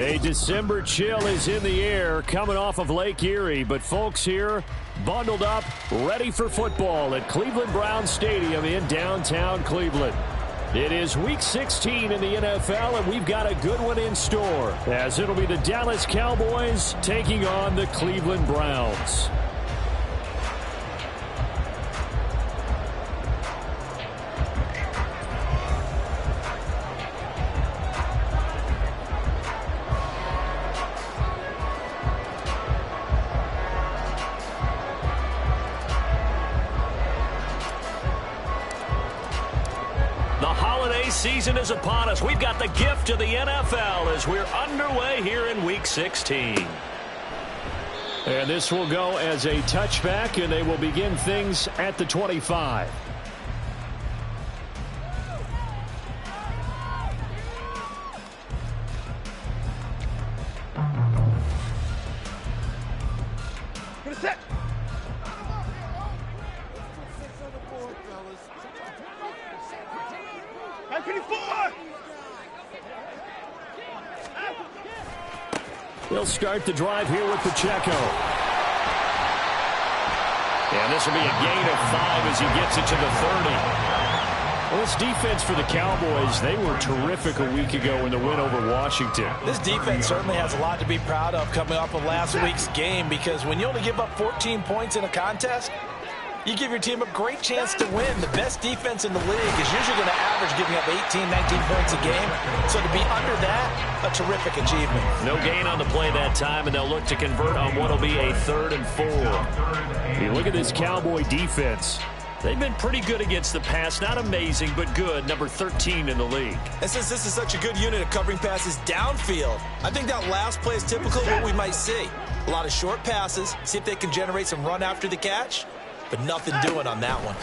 A December chill is in the air coming off of Lake Erie, but folks here bundled up, ready for football at Cleveland Browns Stadium in downtown Cleveland. It is Week 16 in the NFL, and we've got a good one in store, as it'll be the Dallas Cowboys taking on the Cleveland Browns. Season is upon us. We've got the gift of the NFL as we're underway here in Week 16. And this will go as a touchback, and they will begin things at the 25. They'll start the drive here with Pacheco. And this will be a gain of 5 as he gets it to the 30. Well, this defense for the Cowboys, they were terrific a week ago in the win over Washington. This defense certainly has a lot to be proud of coming off of last week's game, because when you only give up 14 points in a contest, you give your team a great chance to win. The best defense in the league is usually going to average giving up 18, 19 points a game. So to be under that, a terrific achievement. No gain on the play that time, and they'll look to convert on what will be a 3rd and 4. You look at this Cowboy defense. They've been pretty good against the pass. Not amazing, but good. Number 13 in the league. And since this is such a good unit of covering passes downfield, I think that last play is typical of what we might see. A lot of short passes, see if they can generate some run after the catch. But nothing doing on that one.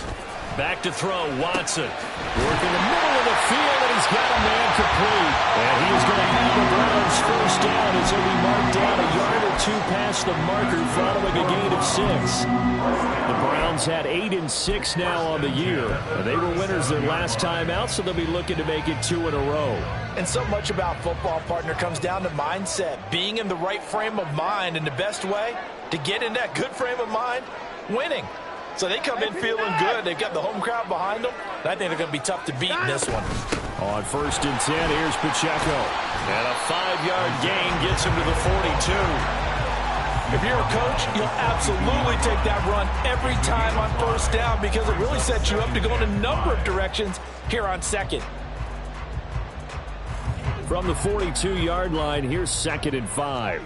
Back to throw, Watson. Working the middle of the field, and he's got a man complete. And he is going to have the Browns first down as he'll be marked down a yard or 2 past the marker following a gain of 6. The Browns had 8 and 6 now on the year. And they were winners their last time out, so they'll be looking to make it 2 in a row. And so much about football, partner, comes down to mindset. Being in the right frame of mind, and the best way to get in that good frame of mind, winning. So they come in feeling good. They've got the home crowd behind them. And I think they're going to be tough to beat in this one. On 1st and 10, here's Pacheco. And a 5-yard gain gets him to the 42. If you're a coach, you'll absolutely take that run every time on 1st down, because it really sets you up to go in a number of directions here on 2nd. From the 42-yard line, here's 2nd and 5.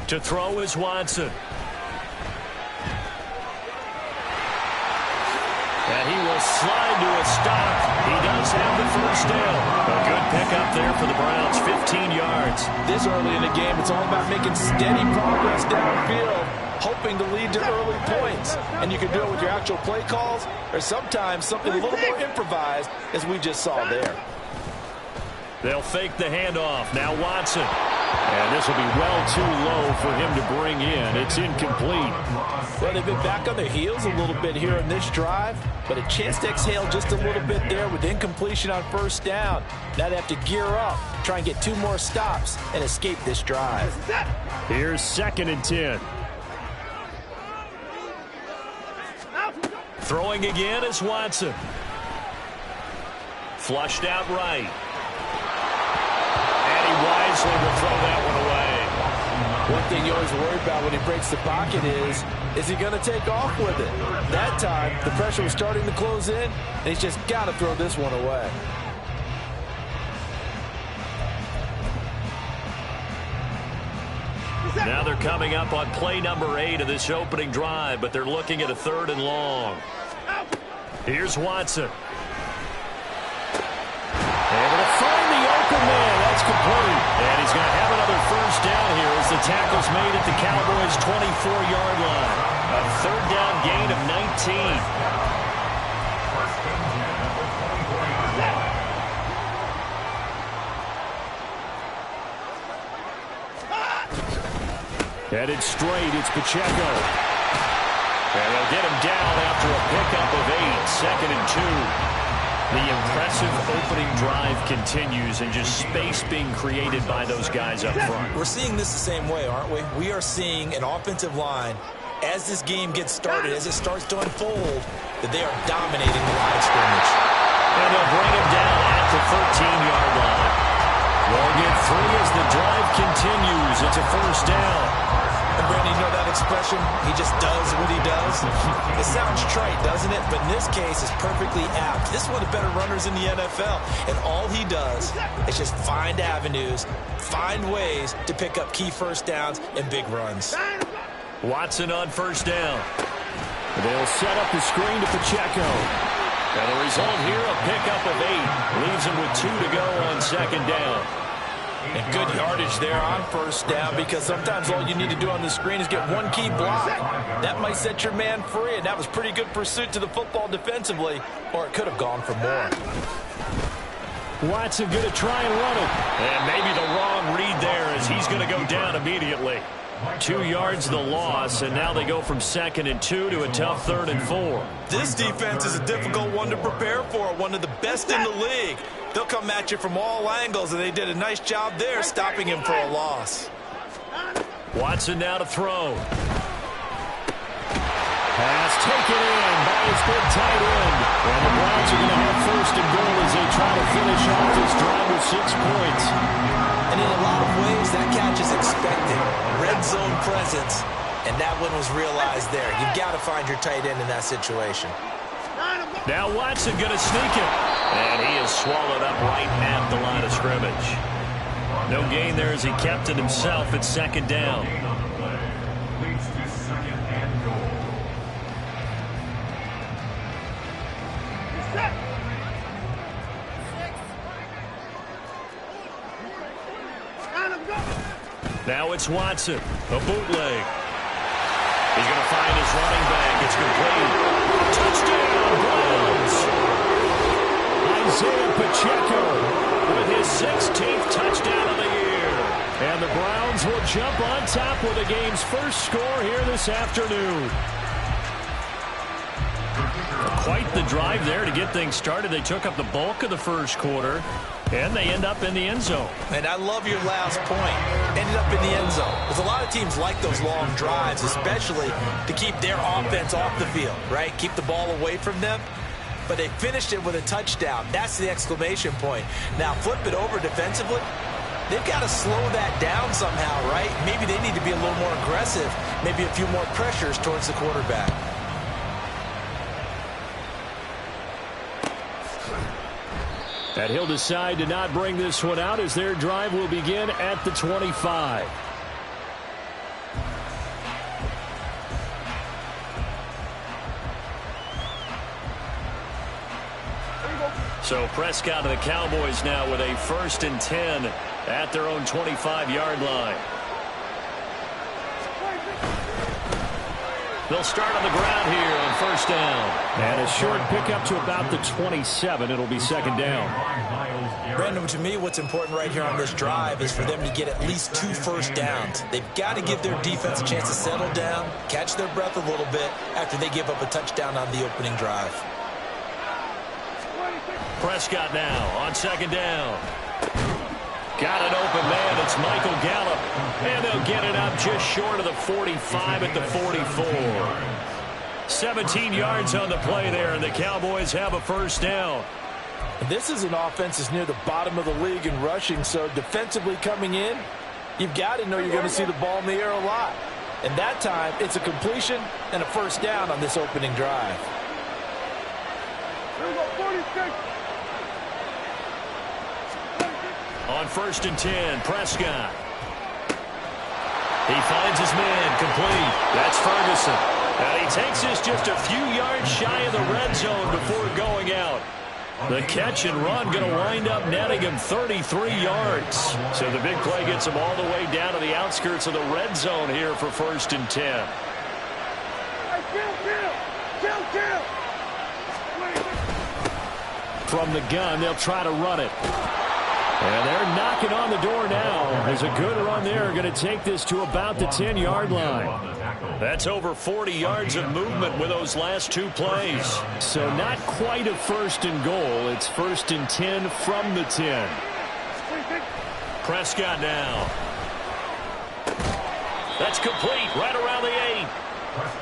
To throw is Watson. And he will slide to a stop. He does have the first down. A good pickup there for the Browns, 15 yards. This early in the game, it's all about making steady progress downfield, hoping to lead to early points. And you can do it with your actual play calls, or sometimes something a little more improvised, as we just saw there. They'll fake the handoff. Now Watson. And this will be well too low for him to bring in. It's incomplete. Well, they've been back on their heels a little bit here in this drive, but a chance to exhale just a little bit there with incompletion on 1st down. Now they have to gear up, try and get 2 more stops, and escape this drive. Here's 2nd and 10. Throwing again is Watson. Flushed out right. Wisely will throw that one away. One thing you always worry about when he breaks the pocket is he going to take off with it? That time, the pressure was starting to close in, and he's just got to throw this one away. Now they're coming up on play number 8 of this opening drive, but they're looking at a 3rd and long. Here's Watson. Able to find the open man. That's complete. And he's going to have another first down here as the tackle's made at the Cowboys' 24-yard line. A 3rd down gain of 19. Headed straight, it's Pacheco. And they'll get him down after a pickup of 8, 2nd and 2. The impressive opening drive continues and just space being created by those guys up front. We're seeing this the same way, aren't we? We are seeing an offensive line, as this game gets started, as it starts to unfold, that they are dominating the line of scrimmage. And they'll bring him down at the 13-yard line. They'll get 3 as the drive continues. It's a first down. And Brandon, you know that expression, he just does what he does? It sounds trite, doesn't it? But in this case, it's perfectly apt. This is one of the better runners in the NFL. And all he does is just find avenues, find ways to pick up key first downs and big runs. Watson on first down. They'll set up the screen to Pacheco. And the result here, a pickup of 8. Leaves him with 2 to go on second down. And good yardage there on first down, because sometimes all you need to do on the screen is get one key block. That might set your man free, and that was pretty good pursuit to the football defensively, or it could have gone for more. Watson going to try and run it. And maybe the wrong read there, as he's going to go down immediately. 2 yards the loss, and now they go from 2nd and 2 to a tough 3rd and 4. This defense is a difficult one to prepare for, one of the best in the league. They'll come at you from all angles, and they did a nice job there stopping him for a loss. Watson now to throw. Pass taken in by his big tight end. And the Browns are going to have 1st and goal as they try to finish off this drive with 6 points. And in a lot of ways, that catch is expected. Red zone presence, and that one was realized there. You've got to find your tight end in that situation. Now Watson going to sneak it. And he is swallowed up right at the line of scrimmage. No gain there as he kept it himself at 2nd down. Now it's Watson, a bootleg. He's going to find his running back. It's complete. Touchdown, Browns. Isaiah Pacheco with his 16th touchdown of the year. And the Browns will jump on top with the game's first score here this afternoon. Quite the drive there to get things started. They took up the bulk of the first quarter, and they end up in the end zone. And I love your last point. Ended up in the end zone. Because a lot of teams like those long drives, especially to keep their offense off the field, right? Keep the ball away from them. But they finished it with a touchdown. That's the exclamation point. Now flip it over defensively. They've got to slow that down somehow, right? Maybe they need to be a little more aggressive. Maybe a few more pressures towards the quarterback. And he'll decide to not bring this one out as their drive will begin at the 25. So Prescott and the Cowboys now with a 1st and 10 at their own 25-yard line. They'll start on the ground here on 1st down. And a short pickup to about the 27. It'll be 2nd down. Brandon, to me, what's important right here on this drive is for them to get at least 2 first downs. They've got to give their defense a chance to settle down, catch their breath a little bit after they give up a touchdown on the opening drive. Prescott now on 2nd down. Got an open man. It's Michael Gallup. And they'll get it up just short of the 45 at the 44. 17 yards on the play there, and the Cowboys have a 1st down. This is an offense that's near the bottom of the league in rushing, so defensively coming in, you've got to know you're going to see the ball in the air a lot. And that time, it's a completion and a 1st down on this opening drive. On 1st and 10, Prescott. He finds his man complete. That's Ferguson. And he takes this just a few yards shy of the red zone before going out. The catch and run going to wind up netting him 33 yards. So the big play gets him all the way down to the outskirts of the red zone here for 1st and 10. From the gun, they'll try to run it. And they're knocking on the door now. There's a good run there. Going to take this to about the 10-yard line. That's over 40 yards of movement with those last two plays. So not quite a 1st and goal. It's 1st and 10 from the 10. Prescott now. That's complete right around the 8.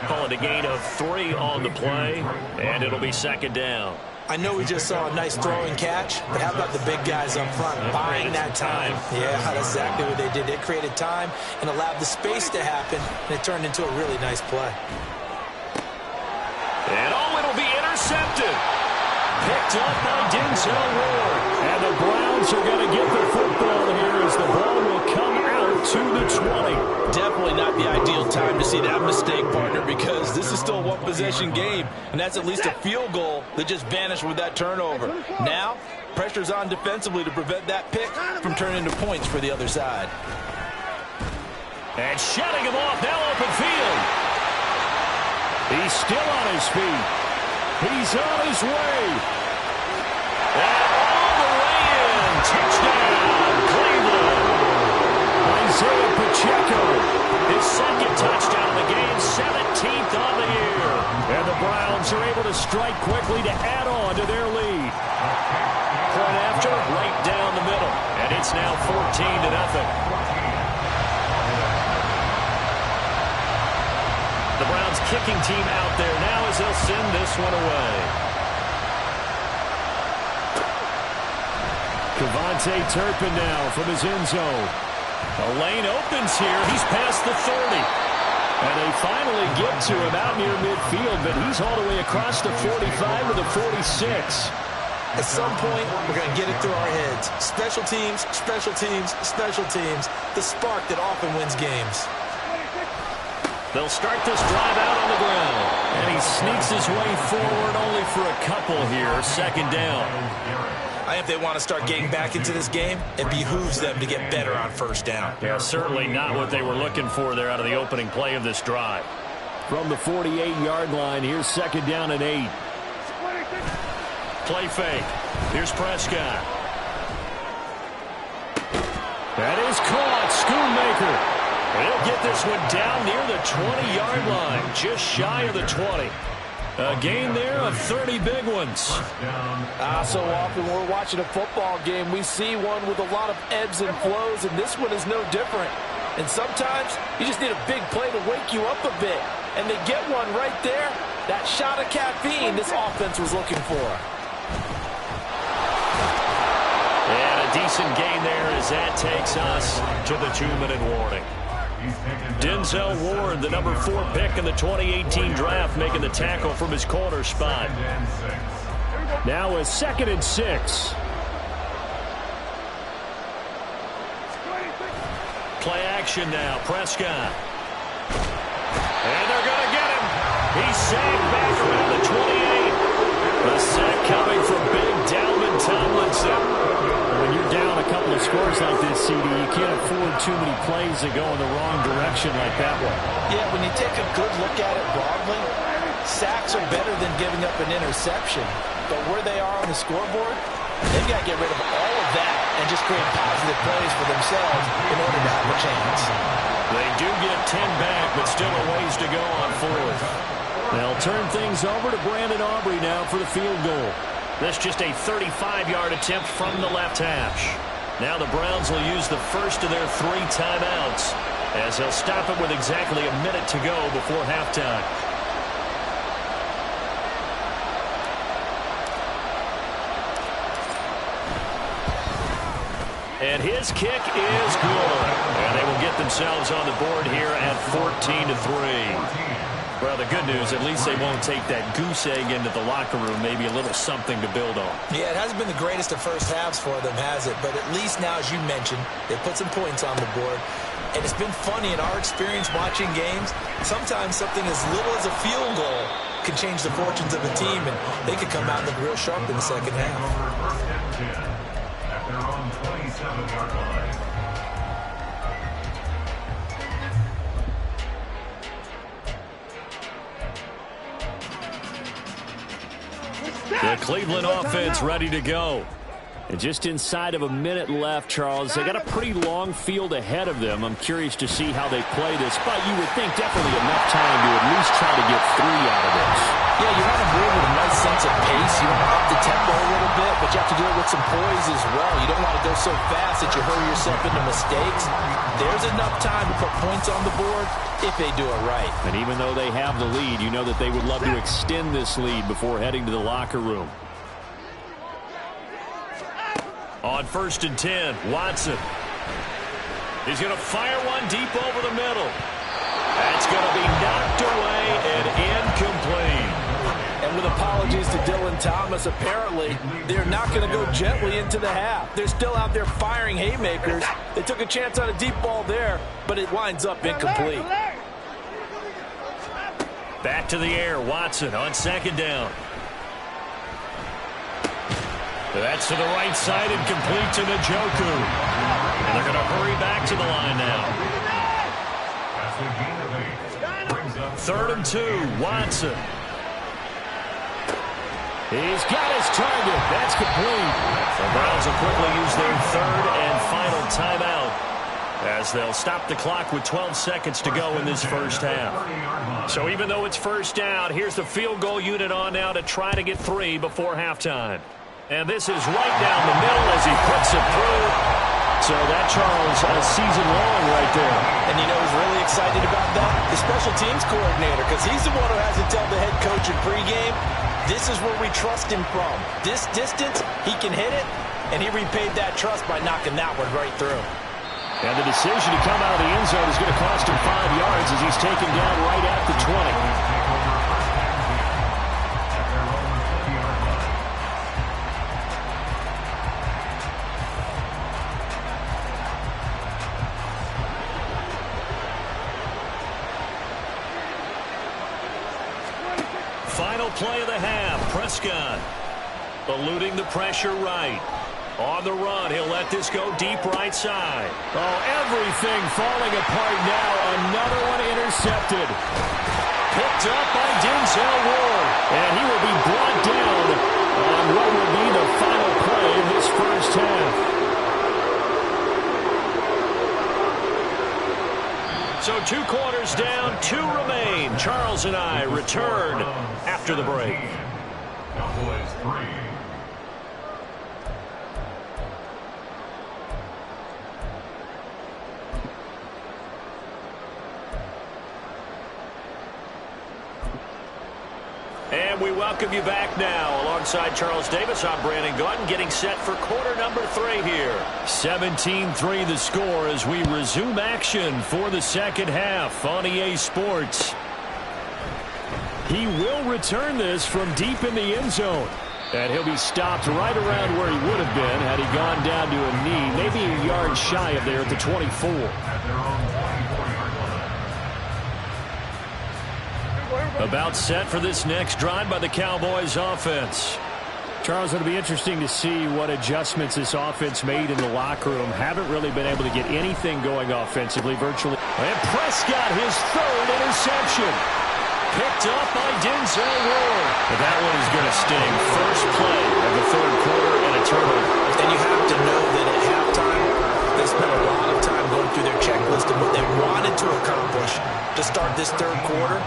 Calling a gain of 3 on the play, and it'll be 2nd down. I know we just saw a nice throwing catch, but how about the big guys up front buying that time? Yeah, that's exactly what they did. They created time and allowed the space to happen, and it turned into a really nice play. And it'll be intercepted. Picked up by Denzel Ward. And the Browns are going to get the football here as the ball will come out to the 20. Definitely not the ideal time to see that mistake, partner, because this is still a one-possession game, and that's at least a field goal that just vanished with that turnover. Now, pressure's on defensively to prevent that pick from turning into points for the other side. And shutting him off, now open field. He's still on his feet. He's on his way. And all the way in. Touchdown, Cleveland. Isaiah Pacheco. His 2nd touchdown of the game, 17th on the year. And the Browns are able to strike quickly to add on to their lead. Point after, right down the middle. And it's now 14-0. The Browns kicking team out there now as they'll send this one away. Kevontae Turpin now from his end zone. A lane opens here. He's past the 30. And they finally get to him out near midfield, but he's all the way across the 45 to the 46. At some point, we're going to get it through our heads. Special teams, special teams, special teams. The spark that often wins games. They'll start this drive out on the ground. And he sneaks his way forward only for a couple here. 2nd down. I think if they want to start getting back into this game, it behooves them to get better on 1st down. Yeah, certainly not what they were looking for there out of the opening play of this drive. From the 48-yard line, here's 2nd down and 8. Play fake. Here's Prescott. That is caught. Schoonmaker. He'll get this one down near the 20-yard line, just shy of the 20. A gain there of 30 big ones. So often we're watching a football game, we see one with a lot of ebbs and flows, and this one is no different. And sometimes you just need a big play to wake you up a bit. And they get one right there. That shot of caffeine this offense was looking for. And a decent gain there as that takes us to the 2-minute warning. Denzel Ward, the number 4 pick in the 2018 draft, making the tackle from his corner spot. Now a 2nd and 6. Play action now, Prescott. And they're going to get him. He's sacked back around the 28. A sack coming from big Dalvin Tomlinson. When you're down a couple of scores like this, CD, you can't afford too many plays that go in the wrong direction like that one. Yeah, when you take a good look at it broadly, sacks are better than giving up an interception. But where they are on the scoreboard, they've got to get rid of all of that and just create positive plays for themselves in order to have a chance. They do get 10 back, but still a ways to go on 4th. They'll turn things over to Brandon Aubrey now for the field goal. That's just a 35-yard attempt from the left hash. Now the Browns will use the first of their 3 timeouts as they'll stop it with exactly a minute to go before halftime. And his kick is good. And they will get themselves on the board here at 14-3. Well, the good news, at least they won't take that goose egg into the locker room. Maybe a little something to build on. Yeah, it hasn't been the greatest of first halves for them, has it? But at least now, as you mentioned, they put some points on the board. And it's been funny in our experience watching games. Sometimes something as little as a field goal can change the fortunes of a team, and they could come out and look real sharp in the second half. At their own 27-yard line. The Cleveland offense ready to go. And just inside of a minute left, Charles. They got a pretty long field ahead of them. I'm curious to see how they play this, but you would think definitely enough time to at least try to get 3 out of this. Yeah, you want to move with a nice sense of pace. You want to up the tempo a little bit, but you have to do it with some poise as well. You don't want to go so fast that you hurry yourself into mistakes. There's enough time to put points on the board if they do it right. And even though they have the lead, you know that they would love to extend this lead before heading to the locker room. On 1st and 10, Watson. He's going to fire one deep over the middle. That's going to be knocked away and incomplete. And with apologies to Dylan Thomas, apparently they're not going to go gently into the half. They're still out there firing haymakers. They took a chance on a deep ball there, but it winds up incomplete. Back to the air, Watson on 2nd down. That's to the right side and complete to Njoku. And they're going to hurry back to the line now. 3rd and 2, Watson. He's got his target. That's complete. The Browns will quickly use their 3rd and final timeout as they'll stop the clock with 12 seconds to go in this first half. So even though it's first down, here's the field goal unit on now to try to get 3 before halftime. And this is right down the middle as he puts it through. So that, Charles, a season long right there. And you know who's really excited about that? The special teams coordinator, because he's the one who has to tell the head coach in pregame, this is where we trust him from. This distance, he can hit it, and he repaid that trust by knocking that one right through. And the decision to come out of the end zone is going to cost him 5 yards as he's taken down right at the 20. Final play of the half. Prescott eluding the pressure right. On the run, he'll let this go deep right side. Oh, everything falling apart now. Another one intercepted. Picked up by Denzel Ward. And he will be brought down on what will be the final play of this first half. So 2 quarters down, 2 remain. Charles and I return after the break. Cowboys 3. And we welcome you back now. Alongside Charles Davis, I'm Brandon Gaudin, getting set for quarter number 3 here. 17-3 the score as we resume action for the second half on EA Sports. He will return this from deep in the end zone. And he'll be stopped right around where he would have been had he gone down to a knee, maybe a yard shy of there at the 24. About set for this next drive by the Cowboys offense. Charles, it'll be interesting to see what adjustments this offense made in the locker room. Haven't really been able to get anything going offensively virtually. And Prescott, his 3rd interception. Picked up by Denzel Ward. But that one is going to sting. First play of the 3rd quarter and a turnover. And you have to know that at halftime, they spent a lot of time going through their checklist of what they wanted to accomplish to start this 3rd quarter.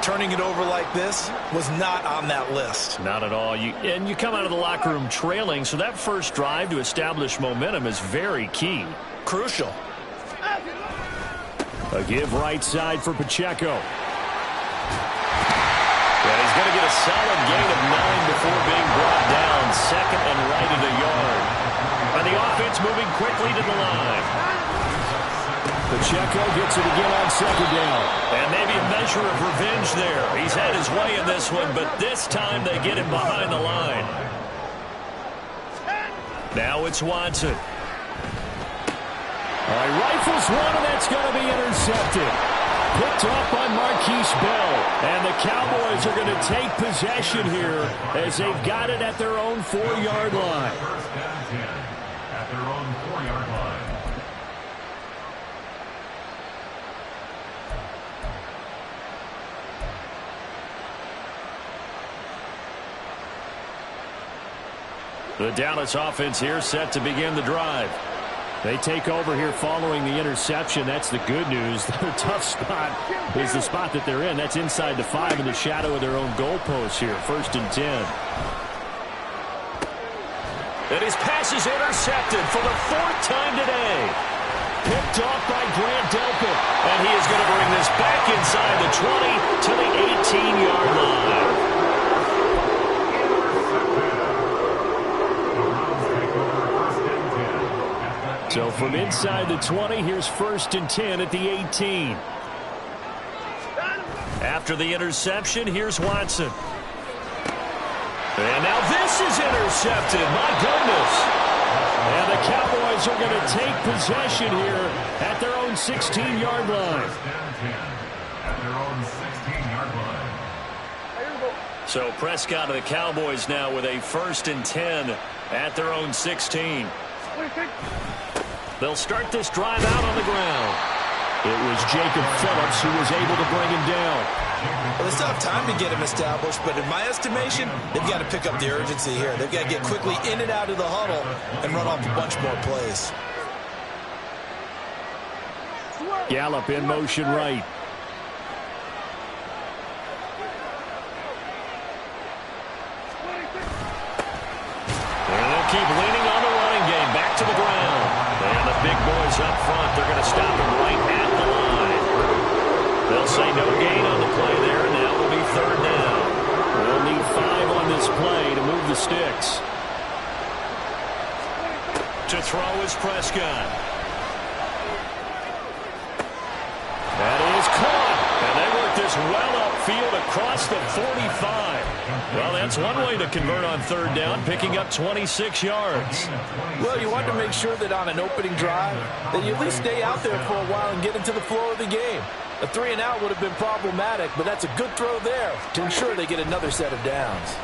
Turning it over like this was not on that list. Not at all. And you come out of the locker room trailing, so that first drive to establish momentum is very key. Crucial. A give right side for Pacheco. And he's going to get a solid gain of 9 before being brought down. 2nd and right at a yard. And the offense moving quickly to the line. Pacheco gets it again on 2nd down. And maybe a measure of revenge there. He's had his way in this one, but this time they get him behind the line. Now it's Watson. All right, rifles one, and that's going to be intercepted. Picked up by Marquise Bell. And the Cowboys are going to take possession here as they've got it at their own 4-yard line. First down 10 at their own 4-yard line. The Dallas offense here set to begin the drive. They take over here following the interception. That's the good news. Their tough spot is the spot that they're in. That's inside the 5 in the shadow of their own goalpost here. 1st and 10. And his pass is intercepted for the 4th time today. Picked off by Grant Delpit. And he is going to bring this back inside the 20 to the 18-yard line. So from inside the 20, here's 1st and 10 at the 18. After the interception, here's Watson. And now this is intercepted. My goodness. And the Cowboys are going to take possession here at their own 16-yard line. So Prescott of the Cowboys now with a 1st and 10 at their own 16. They'll start this drive out on the ground. It was Jacob Phillips who was able to bring him down. Well, they still have time to get him established, but in my estimation, they've got to pick up the urgency here. They've got to get quickly in and out of the huddle and run off a bunch more plays. Gallup in motion right. And they'll keep leaning on the running game. Back to the ground. And the big boys up front, they're going to stop him right at the line. They'll say no gain on the play there, and now will be 3rd down. We'll need 5 on this play to move the sticks. To throw is Prescott. That is caught. And they work this well upfield across the 45. Well, that's one way to convert on 3rd down, picking up 26 yards. Well, you want to make sure that on an opening drive that you at least stay out there for a while and get into the flow of the game. A 3-and-out would have been problematic, but that's a good throw there to ensure they get another set of downs.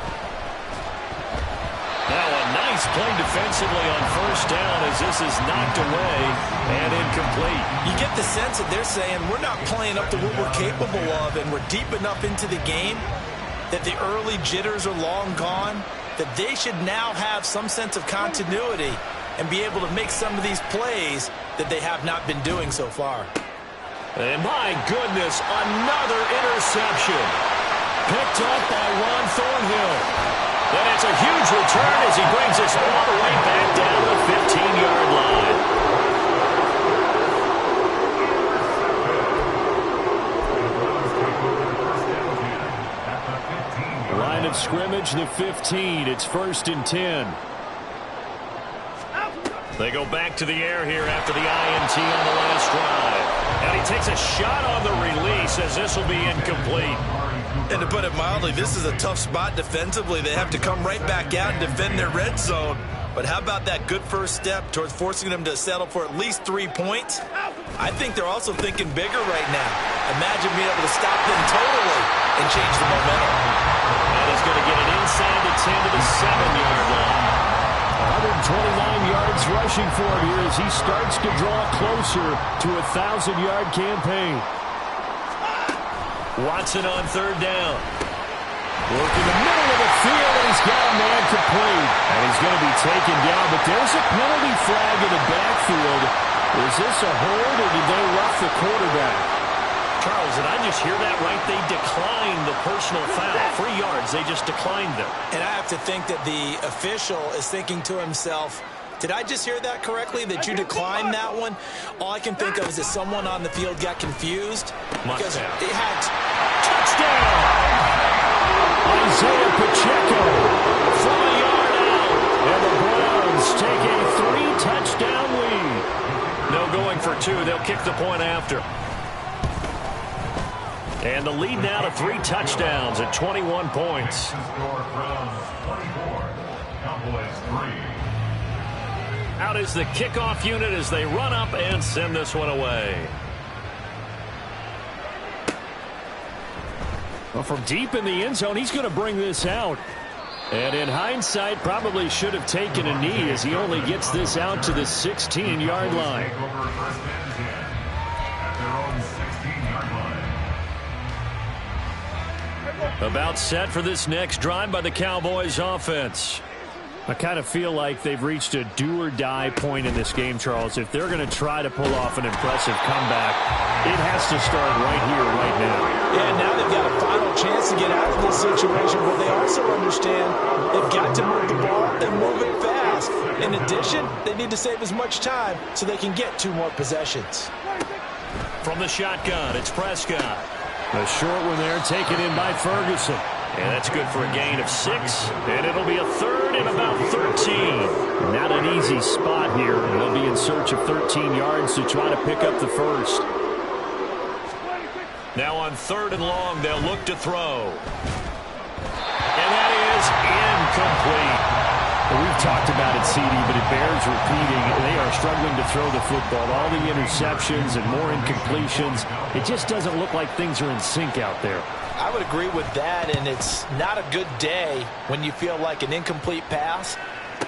Now a nice play defensively on 1st down as this is knocked away and incomplete. You get the sense that they're saying we're not playing up to what we're capable of, and we're deep enough into the game that the early jitters are long gone, that they should now have some sense of continuity and be able to make some of these plays that they have not been doing so far. And my goodness, another interception. Picked up by Ron Thornhill. And it's a huge return as he brings us all the way back down to the 15-yard line. Line of scrimmage, the 15. It's 1st and 10. They go back to the air here after the INT on the last drive. And he takes a shot on the release as this will be incomplete. And to put it mildly, this is a tough spot defensively. They have to come right back out and defend their red zone. But how about that good first step towards forcing them to settle for at least 3 points? I think they're also thinking bigger right now. Imagine being able to stop them totally and change the momentum. And he's going to get it inside the 10 to the 7-yard line. 129 yards rushing for him here as he starts to draw closer to a 1,000-yard campaign. Watson on 3rd down. Working the middle of the field, and he's got a man complete. And he's going to be taken down, but there's a penalty flag in the backfield. Is this a hold, or did they rough the quarterback? Charles, did I just hear that right? They declined the personal foul. 3 yards, they just declined them. And I have to think that the official is thinking to himself, did I just hear that correctly, that you declined that one? All I can think of is that someone on the field got confused. Because it had touchdown! Isaiah Pacheco from a yard out. And the Browns take a 3-touchdown lead. No going for 2. They'll kick the point after. And the lead now to 3 touchdowns at 21 points. Out is the kickoff unit as they run up and send this one away. Well, from deep in the end zone, he's going to bring this out. And in hindsight, probably should have taken a knee as he only gets this out to the 16-yard line. About set for this next drive by the Cowboys offense. I kind of feel like they've reached a do-or-die point in this game, Charles. If they're going to try to pull off an impressive comeback, it has to start right here, right now. Yeah, now they've got a final chance to get out of this situation, but they also understand they've got to move the ball and move it fast. In addition, they need to save as much time so they can get 2 more possessions. From the shotgun, it's Prescott. A short one there, taken in by Ferguson. And that's good for a gain of 6, and it'll be a 3rd and about 13. Not an easy spot here. They'll be in search of 13 yards to try to pick up the first. Now on 3rd and long, they'll look to throw. And that is incomplete. We've talked about it, CD, but it bears repeating. They are struggling to throw the football. All the interceptions and more incompletions. It just doesn't look like things are in sync out there. I would agree with that, and it's not a good day when you feel like an incomplete pass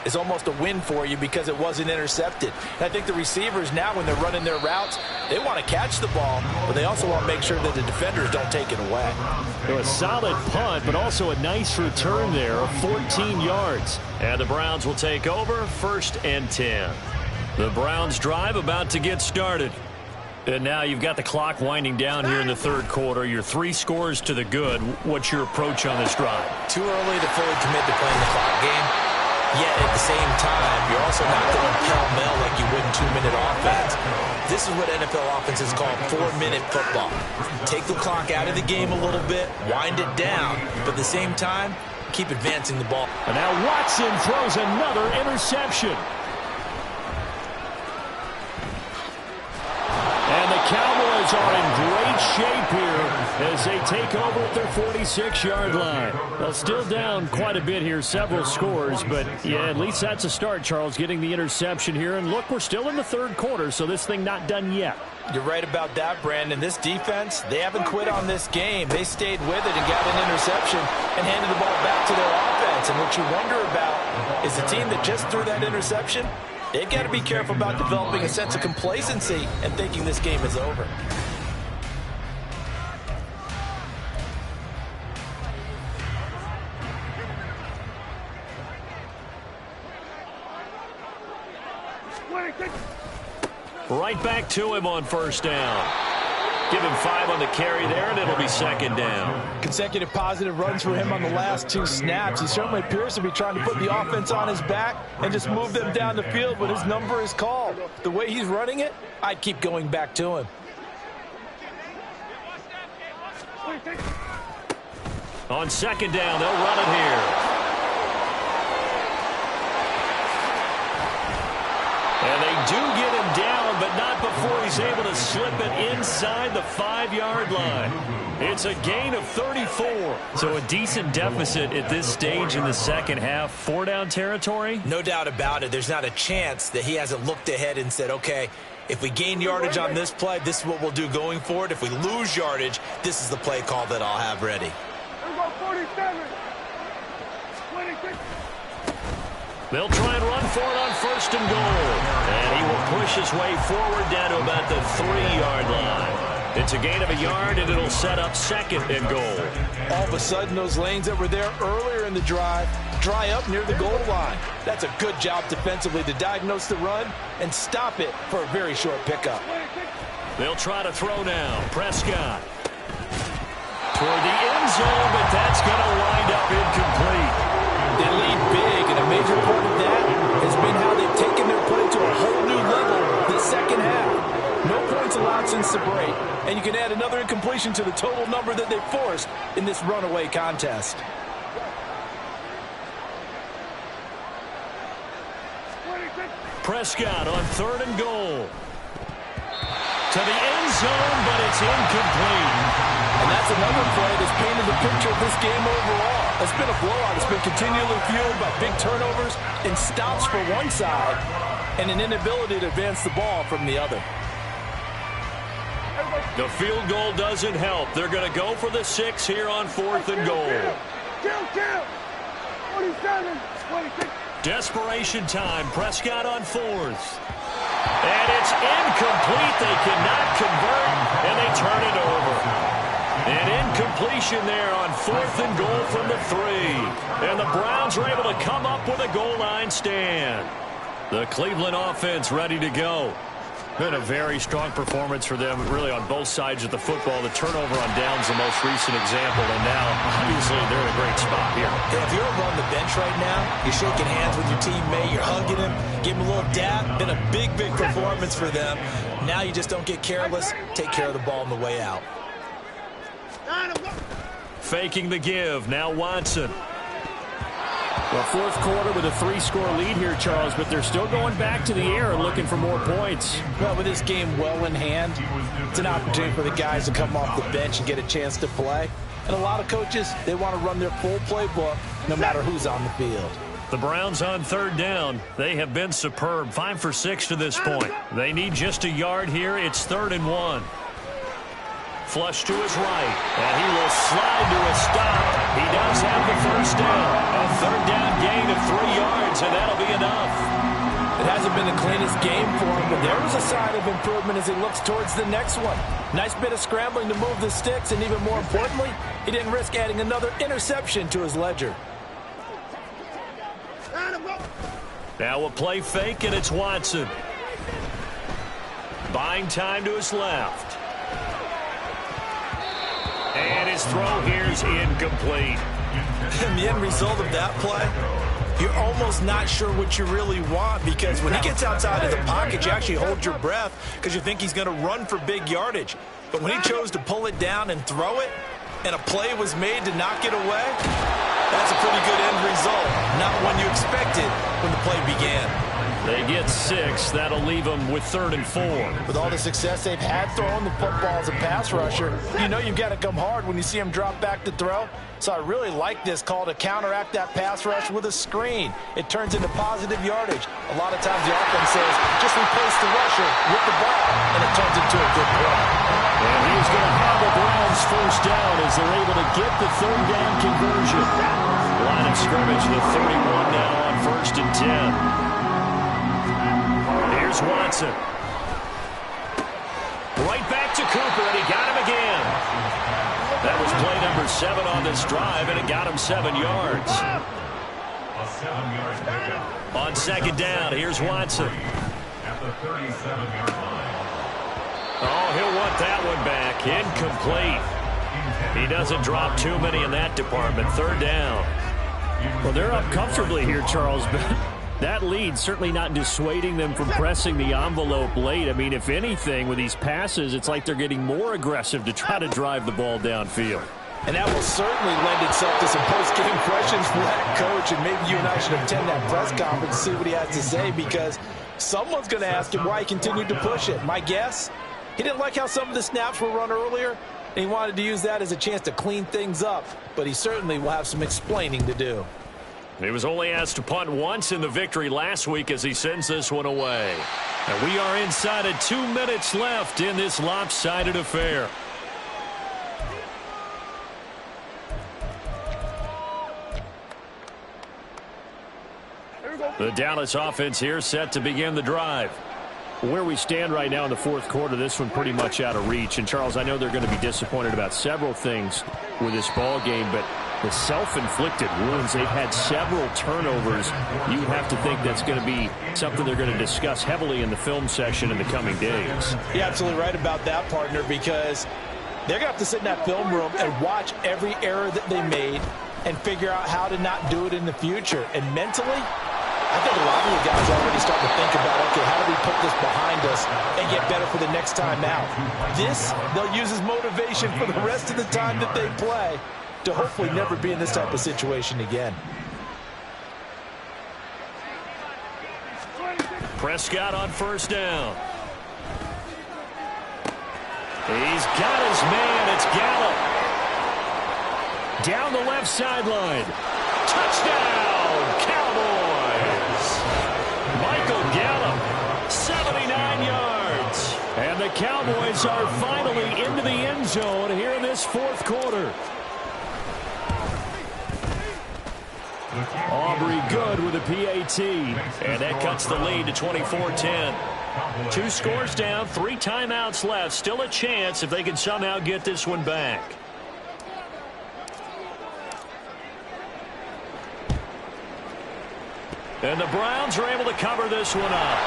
is almost a win for you because it wasn't intercepted. And I think the receivers now, when they're running their routes, they want to catch the ball, but they also want to make sure that the defenders don't take it away. So a solid punt, but also a nice return there of 14 yards. And the Browns will take over, 1st and 10. The Browns drive about to get started. And now you've got the clock winding down here in the 3rd quarter. You're 3 scores to the good. What's your approach on this drive? Too early to fully commit to playing the clock game. Yet at the same time, you're also not going pell-mell like you would in 2-minute offense. This is what NFL offenses call 4-minute football. Take the clock out of the game a little bit, wind it down, but at the same time, keep advancing the ball. And now Watson throws another interception. And the Cowboys are in great shape here as they take over at their 46-yard line. Well, still down quite a bit here, several scores, but yeah, at least that's a start, Charles, getting the interception here. And look, we're still in the 3rd quarter, so this thing not done yet. You're right about that, Brandon. This defense, they haven't quit on this game. They stayed with it and got an interception and handed the ball back to their offense. And what you wonder about is the team that just threw that interception, they've got to be careful about developing a sense of complacency and thinking this game is over. Right back to him on 1st down. Give him 5 on the carry there, and it'll be 2nd down. Consecutive positive runs for him on the last 2 snaps. He certainly appears to be trying to put the offense on his back and just move them down the field when his number is called. The way he's running it, I'd keep going back to him. On 2nd down, they'll run it here. And they do get him down, but not before he's able to slip it inside the 5-yard line. It's a gain of 34. So a decent deficit at this stage in the 2nd half. 4-down territory? No doubt about it. There's not a chance that he hasn't looked ahead and said, okay, if we gain yardage on this play, this is what we'll do going forward. If we lose yardage, this is the play call that I'll have ready. 47. 26. They'll try and run for it on 1st and goal. And he will push his way forward down to about the 3-yard line. It's a gain of a yard, and it'll set up 2nd and goal. All of a sudden, those lanes that were there earlier in the drive dry up near the goal line. That's a good job defensively to diagnose the run and stop it for a very short pickup. They'll try to throw now. Prescott toward the end zone, but that's going to wind up incomplete. They lead big, and a major part of that has been how they've taken their play to a whole new level this 2nd half. No points allowed since the break, and you can add another incompletion to the total number that they've forced in this runaway contest. Prescott on 3rd and goal. To the end zone, but it's incomplete. And that's another play that's painted the picture of this game overall. It's been a blowout. It's been continually fueled by big turnovers and stops for one side and an inability to advance the ball from the other. The field goal doesn't help. They're going to go for the 6 here on 4th and goal. 47. 26. Desperation time. Prescott on 4th. And it's incomplete. They cannot convert, and they turn it over. An incompletion there on 4th and goal from the 3. And the Browns are able to come up with a goal line stand. The Cleveland offense ready to go. Been a very strong performance for them, really, on both sides of the football. The turnover on downs, the most recent example, and now, obviously, they're in a great spot here. Yeah, if you're over on the bench right now, you're shaking hands with your teammate, you're hugging him, give him a little dap. Been a big, big performance for them. Now you just don't get careless. Take care of the ball on the way out. Faking the give. Now Watson. Well, fourth quarter with a 3-score lead here, Charles, but they're still going back to the air and looking for more points. Well, with this game well in hand, it's an opportunity for the guys to come off the bench and get a chance to play. And a lot of coaches, they want to run their full playbook no matter who's on the field. The Browns on 3rd down. They have been superb. 5 for 6 to this point. They need just a yard here. It's 3rd and 1. Flush to his right, and he will slide to a stop. He does have the first down. A 3rd down gain of 3 yards, and that'll be enough. It hasn't been the cleanest game for him, but there was a sign of improvement as he looks towards the next one. Nice bit of scrambling to move the sticks, and even more importantly, he didn't risk adding another interception to his ledger. Now a play fake, and it's Watson. Buying time to his left. And his throw here is incomplete. And the end result of that play, you're almost not sure what you really want, because when he gets outside of the pocket, you actually hold your breath because you think he's going to run for big yardage. But when he chose to pull it down and throw it, and a play was made to knock it away, that's a pretty good end result. Not one you expected when the play began. They get 6. That'll leave them with 3rd and 4. With all the success they've had throwing the football as a pass rusher, you know you've got to come hard when you see him drop back to throw. So I really like this call to counteract that pass rush with a screen. It turns into positive yardage. A lot of times the offense says, just replace the rusher with the ball, and it turns into a good play. And he's going to have the Browns first down as they're able to get the 3rd down conversion. Line of scrimmage, the 31 now on 1st and 10. Here's Watson. Right back to Cooper, and he got him again. That was play number 7 on this drive, and it got him 7 yards. A 7-yard pickup. On 2nd down, here's Watson. At the 37-yard line. Oh, he'll want that one back. Incomplete. He doesn't drop too many in that department. 3rd down. Well, they're up comfortably here, Charles, but that lead certainly not dissuading them from pressing the envelope late. I mean, if anything, with these passes, it's like they're getting more aggressive to try to drive the ball downfield. And that will certainly lend itself to some post-game questions for that coach, and maybe you and I should attend that press conference and see what he has to say, because someone's going to ask him why he continued to push it. My guess, he didn't like how some of the snaps were run earlier, and he wanted to use that as a chance to clean things up, but he certainly will have some explaining to do. He was only asked to punt once in the victory last week as he sends this one away. And we are inside of 2 minutes left in this lopsided affair. The Dallas offense here set to begin the drive. Where we stand right now in the 4th quarter, this one pretty much out of reach. And, Charles, I know they're going to be disappointed about several things with this ball game, but the self-inflicted wounds, they've had several turnovers. You have to think that's going to be something they're going to discuss heavily in the film session in the coming days. You're absolutely right about that, partner, because they're going to have to sit in that film room and watch every error that they made and figure out how to not do it in the future. And mentally, I think a lot of the guys already starting to think about, okay, how do we put this behind us and get better for the next time out? This, they'll use as motivation for the rest of the time that they play to hopefully never be in this type of situation again. Prescott on 1st down. He's got his man. It's Gallup. Down the left sideline. Touchdown, Cowboys. Michael Gallup, 79 yards. And the Cowboys are finally into the end zone here in this 4th quarter. Aubrey good with a PAT. And that cuts the lead to 24-10. 2 scores down, 3 timeouts left. Still a chance if they can somehow get this one back. And the Browns are able to cover this one up.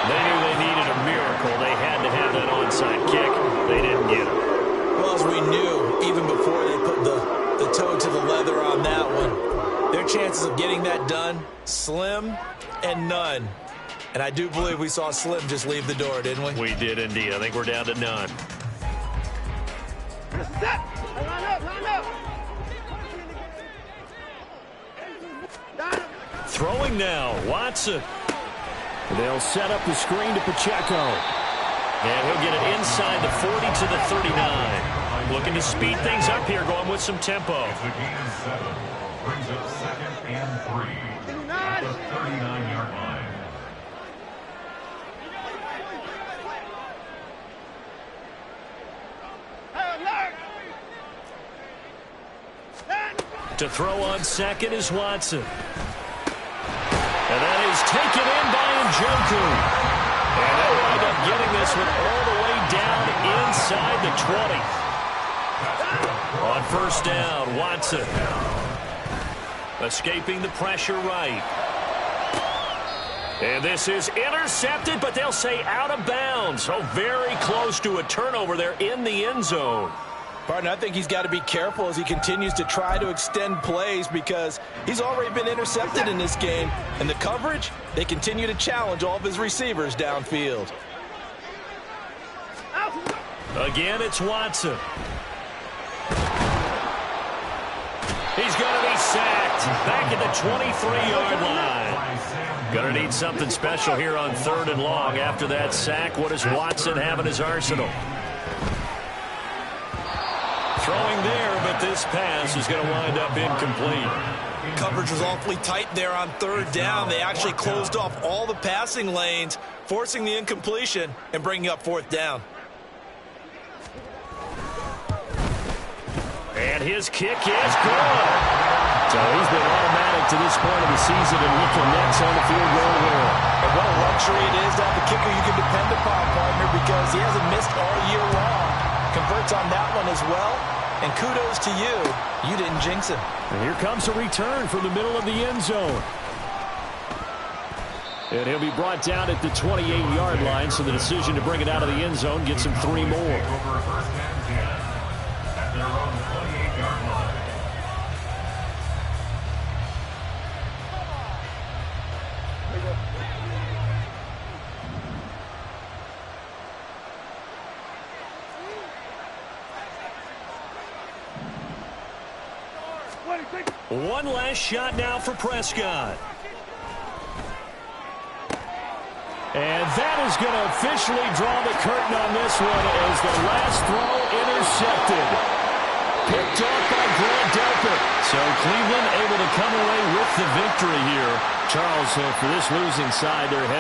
They knew they needed a miracle. They had to have that onside kick. They didn't get it. Well, as we knew, even before they put the toe to the leather on that one, their chances of getting that done, slim and none. And I do believe we saw Slim just leave the door, didn't we? We did indeed. I think we're down to none. Throwing now, Watson. They'll set up the screen to Pacheco. And he'll get it inside the 40 to the 39. Looking to speed things up here, going with some tempo. It's a gain of 7. Brings up 2nd and 3 at the 39-yard line. To throw on second is Watson. And that is taken in by Njoku. And they'll wind up getting this one all the way down inside the 20. On first down, Watson. Escaping the pressure right. And this is intercepted, but they'll say out of bounds. So very close to a turnover there in the end zone. Partner, I think he's got to be careful as he continues to try to extend plays because he's already been intercepted in this game. And the coverage, they continue to challenge all of his receivers downfield. Again, it's Watson. He's going to be sacked back at the 23-yard line. Going to need something special here on 3rd and long. After that sack, what does Watson have in his arsenal? Throwing there, but this pass is going to wind up incomplete. Coverage was awfully tight there on 3rd down. They actually closed off all the passing lanes, forcing the incompletion and bringing up 4th down. And his kick is good. So he's been automatic to this point of the season, and he connects on the field goal here. And what a luxury it is to have a kicker you can depend upon, partner, because he hasn't missed all year long. Converts on that one as well. And kudos to you. You didn't jinx him. And here comes a return from the middle of the end zone. And he'll be brought down at the 28-yard line, so the decision to bring it out of the end zone gets him 3 more. Over 1st and 10 at their own 28-yard line. One last shot now for Prescott. And that is going to officially draw the curtain on this one as the last throw intercepted. Picked off by Grant Delpit. So Cleveland able to come away with the victory here. Charles, for this losing side, they're headed